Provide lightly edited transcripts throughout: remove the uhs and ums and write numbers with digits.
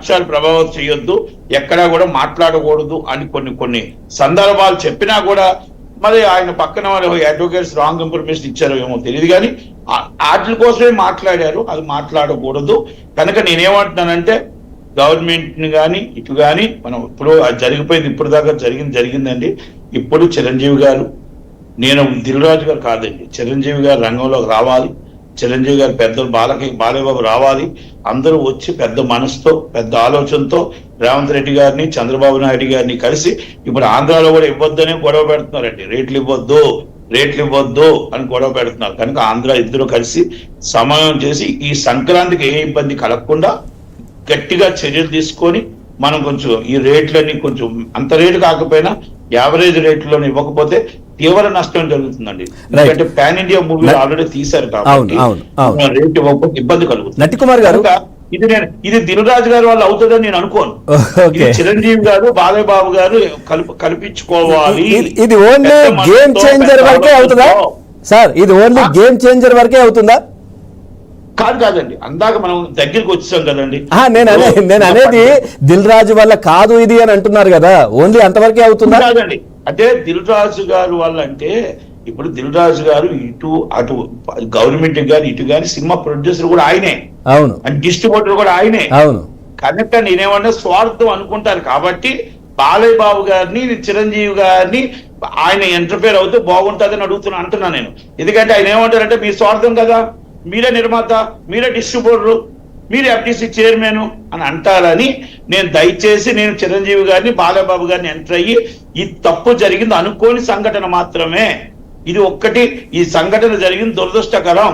సాక్ష్యాలు ప్రభావం చేయొద్దు, ఎక్కడా కూడా మాట్లాడకూడదు అని కొన్ని సందర్భాలు చెప్పినా కూడా మరి ఆయన పక్కన అడ్వకేట్స్ రాంగ్ ఇన్ఫర్మేషన్ ఇచ్చారో ఏమో తెలియదు, కానీ వాటి కోసమే మాట్లాడారు. అది మాట్లాడకూడదు. కనుక నేనేమంటున్నానంటే గవర్నమెంట్ ని కానీ ఇటు కానీ మనం ఇప్పుడు జరిగిపోయింది, ఇప్పుడు దాకా జరిగిందండి. ఇప్పుడు చిరంజీవి గారు, నేను దిల్రాజు గారు కాదండి, చిరంజీవి గారు రంగంలోకి రావాలి. చిరంజీవి గారు పెద్దలు బాలయ్యబాబు రావాలి. అందరూ వచ్చి పెద్ద మనసుతో పెద్ద ఆలోచనతో రేవంత్ రెడ్డి గారిని చంద్రబాబు నాయుడు గారిని కలిసి ఇప్పుడు ఆంధ్రాలో కూడా ఇవ్వద్దనే గొడవ పెడుతున్నారండి. రేట్లు ఇవ్వద్దు అని గొడవ పెడుతున్నారు. కనుక ఆంధ్ర ఇద్దరు కలిసి సమయం చేసి ఈ సంక్రాంతికి ఏ ఇబ్బంది కలగకుండా గట్టిగా చర్యలు తీసుకొని మనం కొంచెం ఈ రేట్లని కొంచెం అంత రేటు కాకపోయినా యావరేజ్ రేట్లలో ఇవ్వకపోతే తీవ్ర నష్టం జరుగుతుందండి. ఎందుకంటే పాన్ ఇండియా మూవీ ఆల్రెడీ తీశారు కాబట్టి రేట్ ఇవ్వకపోతే ఇబ్బంది కలుగుతుంది. నట్టికుమార్ గారు, ఇది దిల్రాజు గారు వాళ్ళు అవుతుందని నేను అనుకోను. చిరంజీవి గారు బాలయ్య బాబు గారు కల్పించుకోవాలి. ఇది ఓన్లీ గేమ్ చేంజర్ వరకే అవుతుందా సార్? ఇది ఓన్లీ గేమ్ చేంజర్ వరకే అవుతుందా? కాదండి, అందాక మనం దగ్గరికి వచ్చాం కదండి. నేను అనేది దిల్ రాజు వల్ల కాదు ఇది అని అంటున్నారు కదా, ఓన్లీ అంతవరకే అవుతుందా? కాదండి, అంటే దిల్ రాజు గారు వల్ల అంటే ఇప్పుడు దిల్ రాజు గారు ఇటు అటు గవర్నమెంట్ గాని ఇటు గాని సినిమా ప్రొడ్యూసర్ కూడా ఆయనే, అవును, డిస్ట్రిబ్యూటర్ కూడా ఆయనే, అవును. కనుక నేనేమన్నా స్వార్థం అనుకుంటారు కాబట్టి బాలయ్య బాబు గారిని చిరంజీవి గారిని ఆయన ఇంటర్ఫేర్ అవుతూ బాగుంటుందని అంటున్నా నేను. ఎందుకంటే ఆయన ఏమంటారంటే మీ స్వార్థం కదా, మీరే నిర్మాత, మీరే డిస్ట్రిబ్యూటర్, మీరే ఎఫ్టీసీ చైర్మన్ అని అంటారని దయచేసి నేను చిరంజీవి గారిని బాలయ్యబాబు గారిని ఎంటర్ అయ్యి ఈ తప్పు జరిగింది అనుకోని సంఘటన మాత్రమే. ఇది ఒక్కటి, ఈ సంఘటన జరిగింది దురదృష్టకరం.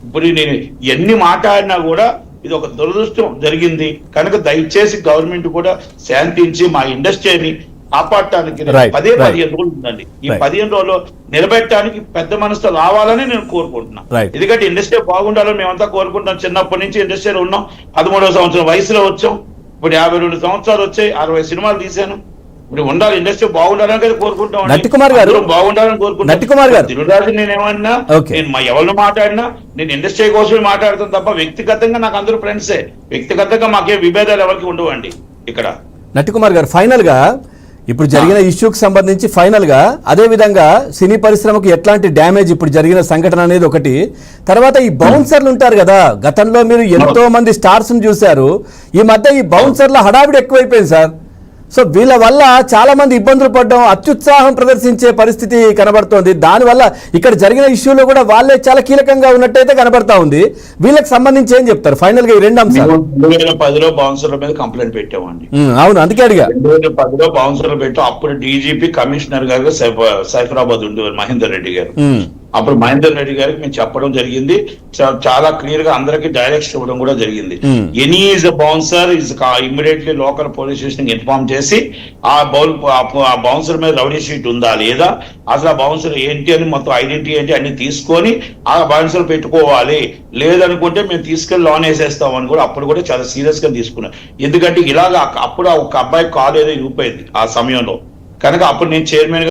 ఇప్పుడు నేను ఎన్ని మాట్లాడినా కూడా ఇది ఒక దురదృష్టం జరిగింది. కనుక దయచేసి గవర్నమెంట్ కూడా శాంతించి మా ఇండస్ట్రీని కాపాడటానికి 15 రోజులు ఉందండి. ఈ 15 రోజులు నిలబెట్టడానికి పెద్ద మనసుతో రావాలని నేను కోరుకుంటున్నాను. ఎందుకంటే ఇండస్ట్రీ బాగుండాలని మేమంతా కోరుకుంటున్నాం. చిన్నప్పటి నుంచి ఇండస్ట్రీలో ఉన్నాం. 13వ సంవత్సరం వయసులో వచ్చాం. ఇప్పుడు 52 సంవత్సరాలు వచ్చాయి. 60 సినిమాలు తీశాను. ఇప్పుడు ఉండాలి, ఇండస్ట్రీ బాగుండాలని కదా కోరుకుంటాం. నట్టికుమార్ గారు బాగుండాలని కోరుకుంటాం. దిల్రాజు నేనేమన్నా, నేను ఎవరిని మాట్లాడినా నేను ఇండస్ట్రీ కోసమే మాట్లాడతాను తప్ప వ్యక్తిగతంగా నాకు అందరూ ఫ్రెండ్సే. వ్యక్తిగతంగా మాకే విభేదాలు ఎవరికి ఉండవండి ఇక్కడ. నట్టికుమార్ గారు, ఫైనల్ గా ఇప్పుడు జరిగిన ఇష్యూకి సంబంధించి ఫైనల్ గా అదే విధంగా సినీ పరిశ్రమకు ఎట్లాంటి డ్యామేజ్ ఇప్పుడు జరిగిన సంఘటన అనేది ఒకటి, తర్వాత ఈ బౌన్సర్లు ఉంటారు కదా, గతంలో మీరు ఎంతో మంది స్టార్స్ ను చూశారు. ఈ మధ్య ఈ బౌన్సర్ల హడావిడి ఎక్కువైపోయింది సార్. సో వీళ్ళ వల్ల చాలా మంది ఇబ్బందులు పడడం, అత్యుత్సాహం ప్రదర్శించే పరిస్థితి కనబడుతోంది. దానివల్ల ఇక్కడ జరిగిన ఇష్యూలో కూడా వాళ్ళే చాలా కీలకంగా ఉన్నట్టయితే కనబడతా ఉంది. వీళ్ళకి సంబంధించి ఏం చెప్తారు ఫైనల్ గా ఈ రెండు అంశాలు? 2010లో బౌన్సర్ల మీద కంప్లైంట్ పెట్టామండి. అవును, అందుకే అడిగా. 2010లో బౌన్సర్లు పెట్టాం. అప్పుడు డీజీపీ కమిషనర్ గారు సైఫరాబాద్ ఉండేవారు మహేందర్ రెడ్డి గారు. అప్పుడు మహేందర్ రెడ్డి గారికి మేము చెప్పడం జరిగింది. చాలా క్లియర్ గా అందరికి డైరెక్షన్ ఇవ్వడం కూడా జరిగింది. Any is a bouncer is immediately local police station inform చేసి ఆ బౌన్సర్ మీద రౌడీ షీట్ ఉందా లేదా, అసలు ఆ బౌన్సర్ ఏంటి అని మొత్తం ఐడెంటిటీ ఏంటి అన్ని తీసుకొని ఆ బౌన్సర్ పెట్టుకోవాలి. లేదనుకుంటే మేము తీసుకెళ్లి లోన్ వేసేస్తామని కూడా అప్పుడు కూడా చాలా సీరియస్ గా తీసుకున్నాం. ఎందుకంటే ఇలాగా అప్పుడు ఒక అబ్బాయి కాలు ఏదో ఇరిగిపోయింది ఆ సమయంలో. కనుక అప్పుడు నేను చైర్మన్